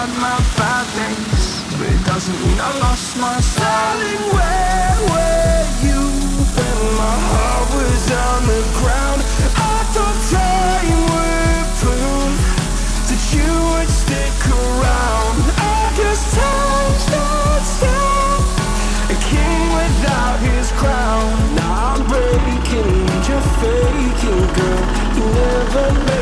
had my bad days, but it doesn't mean I lost my styling. Where were you when my heart was on the ground? I thought time would prove that you would stick around. I guess time stands still, a king without his crown. Now I'm breaking, you're faking, girl. You never